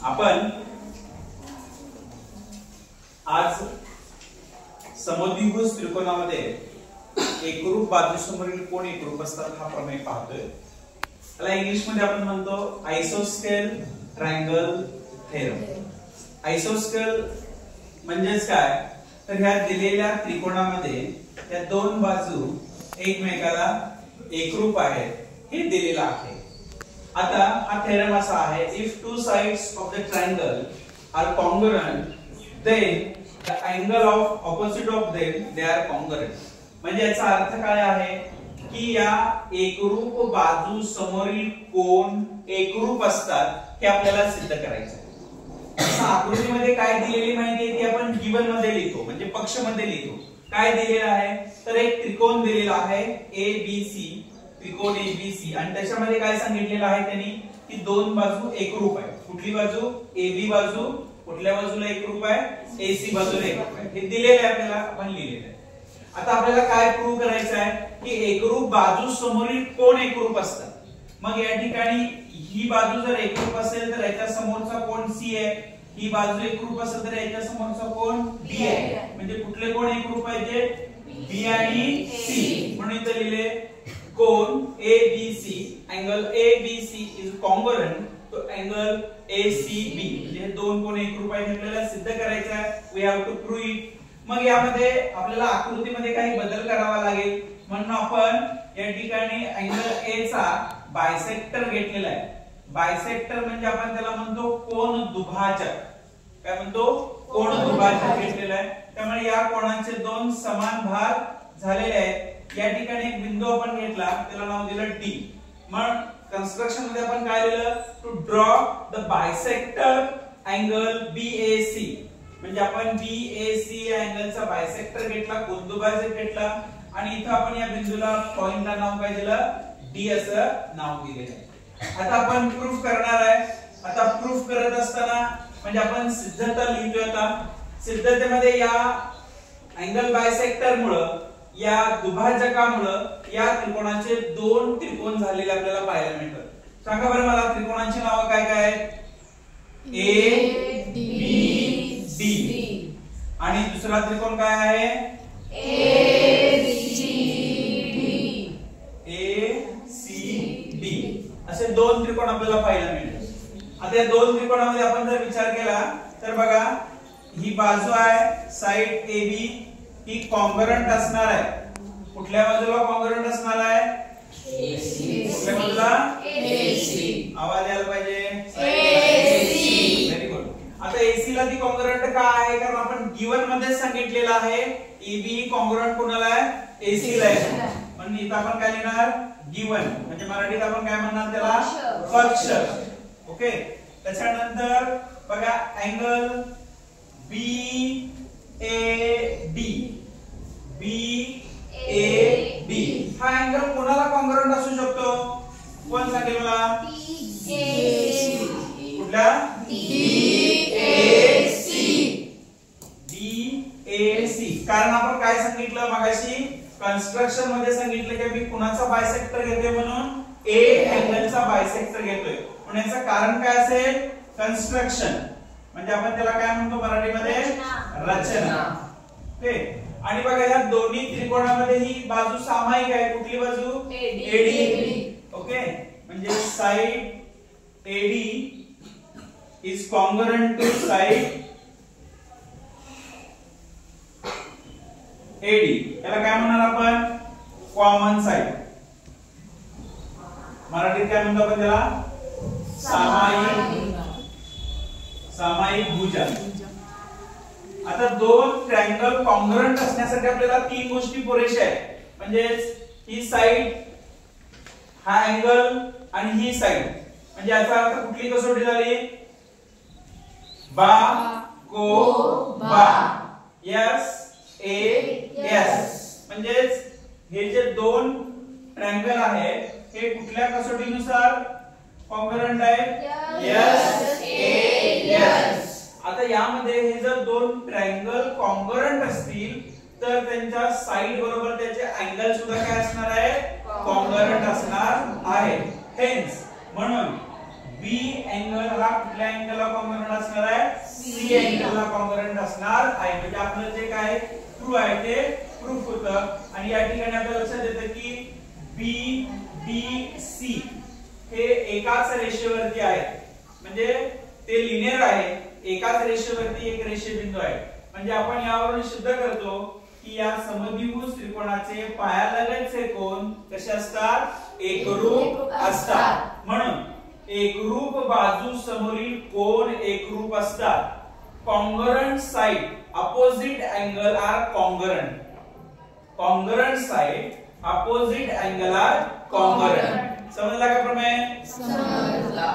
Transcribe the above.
आपण आज समद्विभुज त्रिकोणामध्ये एकरूप बाजूसमोरील कोण एकरूप असतात हा प्रमेय पाहतोय. त्याला इंग्लिश मध्ये आपण म्हणतो आयसोस्केल ट्रायंगल थेरम. आयसोस्केल म्हणजेच काय तर ह्या दिलेल्या त्रिकोणामध्ये त्या दोन बाजू एकमेकाला एकरूप आहेत हे दिलेलं आहे. आता हा थेरम असा आहे, if two sides of the triangle are congruent then the angle of opposite of them they are congruent. म्हणजे याचा अर्थ काय आहे की या एकरूप बाजू समोरील कोण एकरूप असतात हे आपल्याला सिद्ध करायचं आहे. आकृतीमध्ये काय दिलेली माहिती आहे ती आपण गिवन मध्ये लिहितो, म्हणजे पक्ष मध्ये लिहितो. काय दिलेलं आहे तर एक त्रिकोण दिलेला आहे ABC, त्रिकोण ABC, आणि त्याच्यामध्ये काय सांगितलेलं आहे त्यांनी की दोन बाजू एकरूप आहे. कुठली बाजू AB बाजू कुठल्या बाजूला एकरूप आहे AC बाजूला एकरूप आहे हे दिलेलं आहे आपल्याला, आपण लिहिलेलं आहे. आता आपल्याला काय प्रूव्ह करायचं आहे की एकरूप बाजू समोरील कोण एकरूप असतात. मग या ठिकाणी ही बाजू जर एकरूप असेल तर याच्या समोरचा कोण C आहे, ही बाजू एकरूप असेल तर याच्या समोरचा कोण D आहे. म्हणजे कुठले कोण एकरूप पाहिजे B आणि C. म्हणून इथे लिहिले कोण ABC, angle ABC is congruent to angle ACB. म्हणजे दोन कोण एकरूप आहेत आपल्याला सिद्ध करायचं आहे. We have to prove it. मग यामध्ये आपल्याला आकृतीमध्ये काही बदल करावा लागेल, म्हणून आपण या ठिकाणी अँगल A चा बायसेक्टर घेतलेला आहे. बायसेक्टर म्हणजे आपण त्याला म्हणतो कोन दुभाजक. काय म्हणतो कोन दुभाजक घेतलेला आहे. त्यामुळे या कोणाचे दोन समान भाग झालेले आहेत. या ठिकाणी एक बिंदू आपण घेतला, त्याला नाव दिलं D. मग कन्स्ट्रक्शन मध्ये आपण काय लिहिलं to draw the bisector angle BAC. म्हणजे आपण BAC या अँगलचा बायसेक्टर घेतला, कोन दुभाजक घेतला, आणि इथं आपण या बिंदूला पॉइंटला नाव काय दिलं D असं नाव दिलेलं आहे. आता आपण प्रूफ करणार आहे. आता प्रूफ करत असताना म्हणजे आपण सिद्धता लिहितोय. आता सिद्धतेमध्ये या अँगल बायसेक्टर मुळे या दुभाजकामुळे या त्रिकोणाचे दोन त्रिकोण झालेले आपल्याला पाहायला मिळतात. सांगा बरं मला त्रिकोणाची नाव काय काय आहेत. ABD. आणि दुसरा त्रिकोण काय आहे ACD. असे दोन त्रिकोण आपल्याला पाहायला मिळतात. आता या दोन त्रिकोणामध्ये आपण जर विचार केला तर बघा ही बाजू आहे साइड AB, ही कॉन्ग्रुएंट असणार आहे. कुठल्या बाजूला कॉन्ग्रुएंट असणार आहे कुठल्या बाजूला AC. आवाज यायला पाहिजे AC. Very good. आता AC ला ती कॉन्ग्रुएंट का आहे कारण आपण गिवन मध्ये सांगितलेलं आहे AB कॉन्ग्रुएंट कोणाला आहे AC ला आहे. पण इथं आपण काय लिहिणार गिवन, म्हणजे मराठीत आपण काय म्हणणार त्याला पक्ष. ओके. त्याच्यानंतर बघा अँगल BAD हा अँगल कोणाला कॉन्ग्रुएंट असू शकतो कोण सांगेल मला कुठला DAC. कारण आपण काय सांगितलं मगाशी कन्स्ट्रक्शन मध्ये सांगितलं की मी कुणाचा बायसेक्टर घेतोय म्हणून A अँगलचा बायसेक्टर घेतोय. म्हणून याचं कारण काय असेल कन्स्ट्रक्शन, म्हणजे आपण त्याला काय म्हणतो मराठीमध्ये रचना. ओके. आणि बघा या दोन्ही त्रिकोणामध्ये ही बाजू सामायिक आहे. कुठली बाजू AD. ओके. म्हणजे side AD is congruent to side AD. याला काय म्हणणार आपण कॉमन साइड. मराठीत काय म्हणतो आपण त्याला सामायिक भुजा. आता दोन ट्रायंगल कॉन्ग्रुएंट असण्यासाठी आपल्याला तीन गोष्टी पुरेशा आहेत. म्हणजे ही साइड, हा अँगल आणि ही साइड. म्हणजे याचा अर्थ कुठली कसोटी झाली बा को बा यस AS. म्हणजे हे जे दोन ट्रायंगल आहेत हे कुठल्या कसोटीनुसार कॉन्ग्रुएंट आहे SAS. आता यामध्ये हे जर दोन ट्रायंगल कॉन्ग्रुएंट असतील तर त्यांच्या साइड बरोबर त्याचे अँगल सुद्धा काय असणार आहे कॉन्ग्रुएंट असणार आहे. हेन्स म्हणून बी अँगल हा कुठल्या अँगलला कॉन्ग्रुएंट असणार आहे? सी अँगलला कॉन्ग्रुएंट असणार आहे. म्हणजे आपलं जे काय ट्रू आहे ते प्रूफ होतं. आणि या ठिकाणी आपल्या लक्षात येतं की बी डी सी हे एकाच रेषेवरती आहे, म्हणजे ते लिनियर आहे, एकाच रेषेवरती एक रेषेबिंदू आहे. म्हणजे आपण यावरून सिद्ध करतो की या समद्विभुज त्रिकोणाचे पायालगतचे कोन कसे असतात? एकरूप असतात. म्हणून एकरूप बाजू समोरील कोन एकरूप असतात. Congruent side opposite angle are congruent. Congruent side opposite angle are congruent. समजला का प्रमेय? समजला.